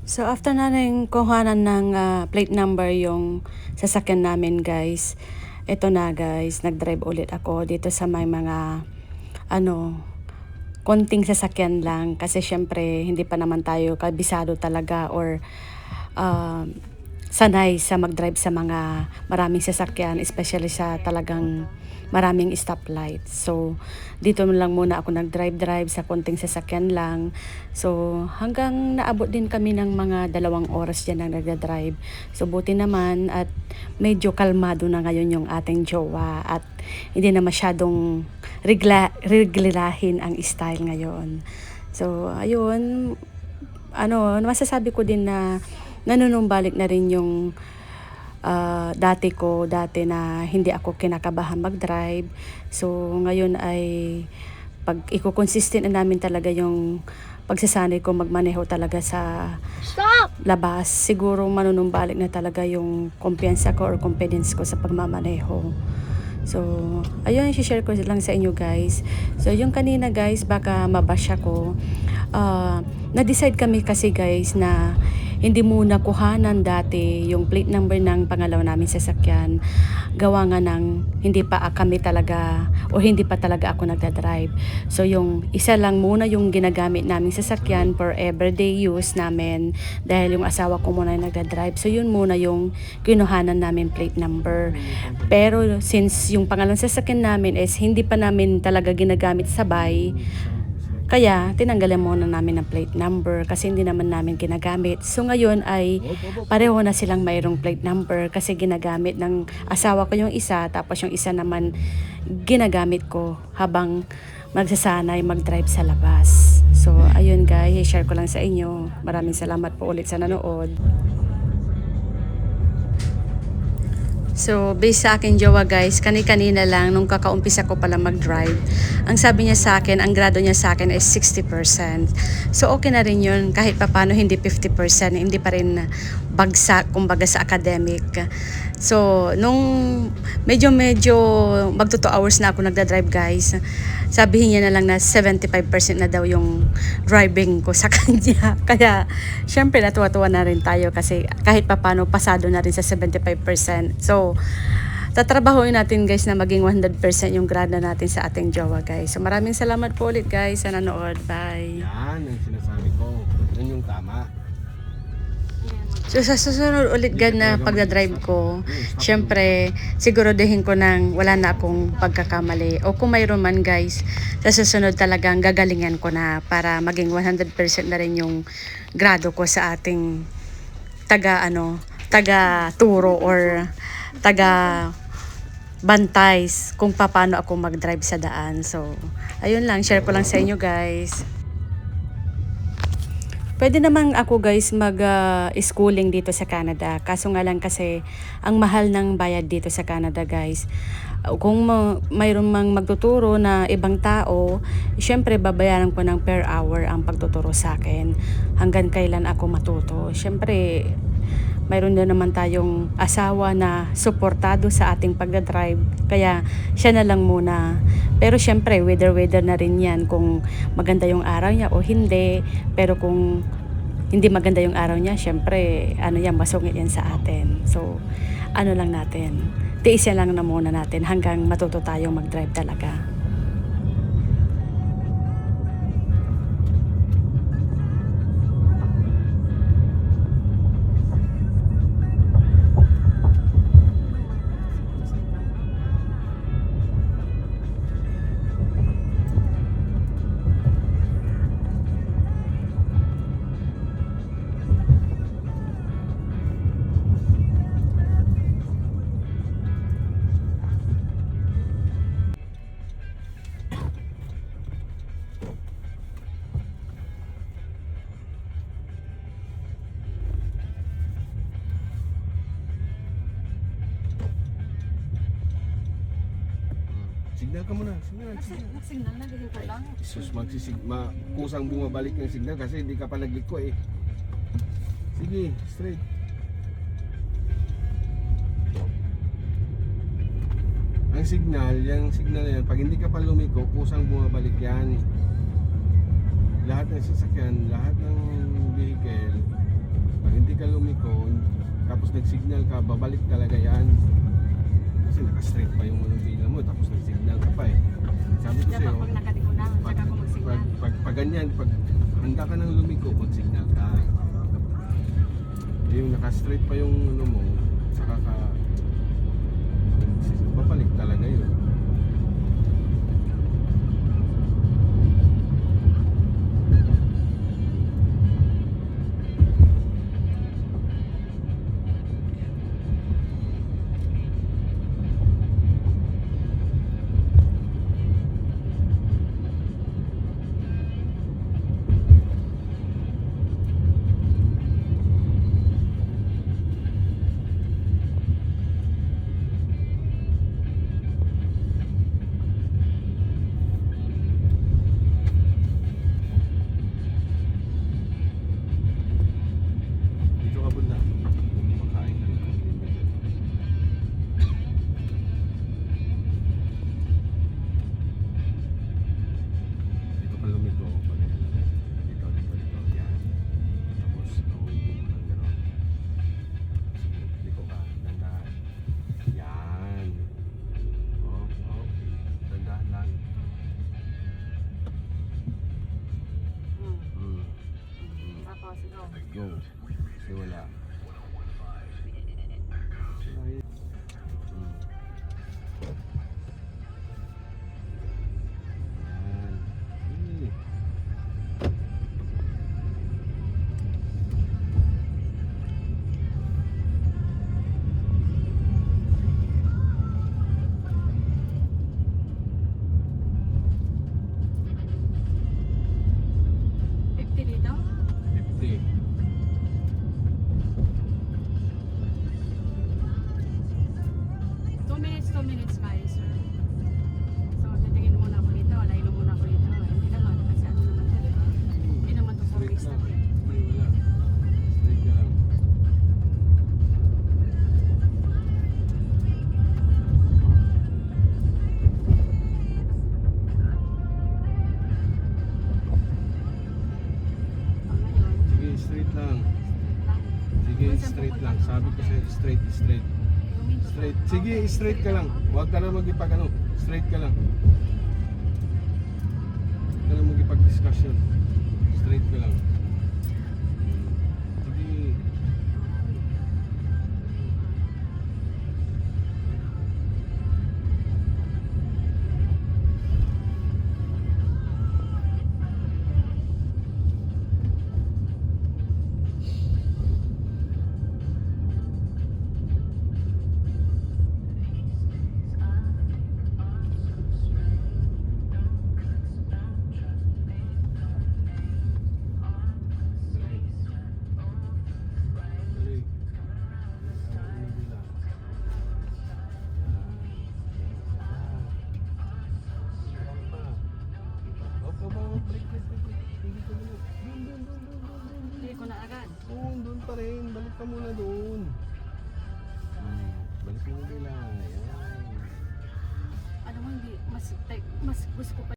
So after natin kuhanan ng plate number yung sasakyan namin guys, ito na guys, nag-drive ulit ako dito sa may mga konting sasakyan lang kasi syempre hindi pa naman tayo kabisado talaga or uh, sanay sa mag-drive sa mga maraming sasakyan, especially sa talagang maraming stoplight. So, dito lang muna ako nag-drive sa konting sasakyan lang. So, hanggang naabot din kami ng mga 2 oras dyan na nagda-drive. So, buti naman at medyo kalmado na ngayon yung ating jowa at hindi na masyadong reglahin ang style ngayon. So, ayun, masasabi ko din na nanunumbalik na rin yung dati na hindi ako kinakabahan mag-drive. So, ngayon ay pag iko-consistent na namin talaga yung pagsasanay ko magmaneho talaga sa labas, siguro manunumbalik na talaga yung kumpiyansa ko or confidence ko sa pagmamaneho. So, ayun, i-share ko lang sa inyo guys. So, yung kanina guys, baka mabash ako. Na-decide kami kasi guys na hindi muna kuhanan dati yung plate number ng pangalawa namin sasakyan. Gawa nga ng hindi pa kami talaga o hindi pa talaga ako nagdadrive. So yung isa lang muna yung ginagamit naming sasakyan for everyday use namin dahil yung asawa ko muna yung nagdadrive. So yun muna yung kinuhanan namin plate number. Pero since yung pangalawang sasakyan namin is hindi pa namin talaga ginagamit sabay, kaya tinanggalan muna namin ng plate number kasi hindi naman namin ginagamit. So ngayon ay pareho na silang mayroong plate number kasi ginagamit ng asawa ko yung isa, tapos yung isa naman ginagamit ko habang magsasanay mag-drive sa labas. So ayun guys, i-share ko lang sa inyo. Maraming salamat po ulit sa nanood. So, based sa akin jowa guys, kanina lang nung kakaumpisa ko pala mag-drive, ang sabi niya sa akin, ang grado niya sa akin is 60%. So, okay na rin yun, kahit papano hindi 50%, hindi pa rin bagsak, kumbaga sa academic. So, nung medyo magto 2 hours na ako nagda-drive guys, sabihin niya na lang na 75% na daw yung driving ko sa kanya. Kaya, syempre natuwa-tuwa na rin tayo kasi kahit papano pasado na rin sa 75%. So, tatrabahuin natin guys na maging 100% yung grado natin sa ating jowa guys. So, maraming salamat po ulit guys sa nanood. Bye! Yan ang sinasabi ko. Yan yung tama. So sa susunod ulit gan na pagdadrive ko, syempre siguraduhin ko nang wala na akong pagkakamali. O kung mayroon man guys, sa susunod talagang gagalingan ko na para maging 100% na rin yung grado ko sa ating taga turo or taga bantays kung paano ako mag-drive sa daan. So, ayun lang, share ko lang sa inyo guys. Pwede naman ako guys mag-schooling dito sa Canada. Kaso nga lang kasi ang mahal ng bayad dito sa Canada guys. Kung mayroon mang magtuturo na ibang tao, syempre babayaran ko ng per hour ang pagtuturo sa akin. Hanggang kailan ako matuto. Syempre mayroon din naman tayong asawa na suportado sa ating pagdadrive. Kaya siya na lang muna. Pero syempre, weather na rin yan kung maganda yung araw niya o hindi. Pero kung hindi maganda yung araw niya, syempre, masungit yan sa atin. So, lang natin. Tiisin lang na muna natin hanggang matuto tayong mag-drive talaga. Signal ka muna. Signal. Nagsignal na, dito lang. Sus, kusang bumabalik yung signal kasi hindi ka pa nagliko eh. Sige, straight. Ang signal, yung signal na yan, pag hindi ka pa lumiko, kusang bumabalik yan. Lahat ng sasakyan, lahat ng vehicle, nag-signal ka, babalik talaga yan. Kasi naka-straight pa yung pila mo, tapos nag-signal ka pa eh. Sabi ko Dapat sa'yo, pag nakaliko na, saka ako magsignal. pag ganyan, pag handa ka nang lumiko, mag-signal ka. Eh, yung naka-straight pa yung ano mo, saka ka, babalik talaga yun. Dito ka bunda. Kumakain ka na. Dito ka lumiko. Dito. Yan. Tapos, nauwi mo ng gano'n. Sige, liko ka. Dandahan. Yan. Oh. Dandahan lang. Tapos, go. Go. Kasi wala. Yan. Dito? 50. Two minutes kayo, sir. So, titingin muna ako dito. Laylo muna ako dito. Hindi naman, kasi ano naman to, diba? Hindi naman to Straight service lang. na. Ay, wala. Straight ka lang. Ngayon, Sige, straight lang. Sige, straight lang. Sabi ko sa'yo, straight. Straight. Sige, straight ka lang. Huwag ka na mag-ipag ano. Straight ka lang. Huwag ka na mag-ipag-discussion. Straight ka lang. Sige. Dali. Dali lang. Opo ba? Break. Hindi ka muna. Doon. hindi ko na agad. Doon pa rin. Balik ka muna doon. Balik mo nila. Yan. Ano mo, hindi, mas gusto ko pa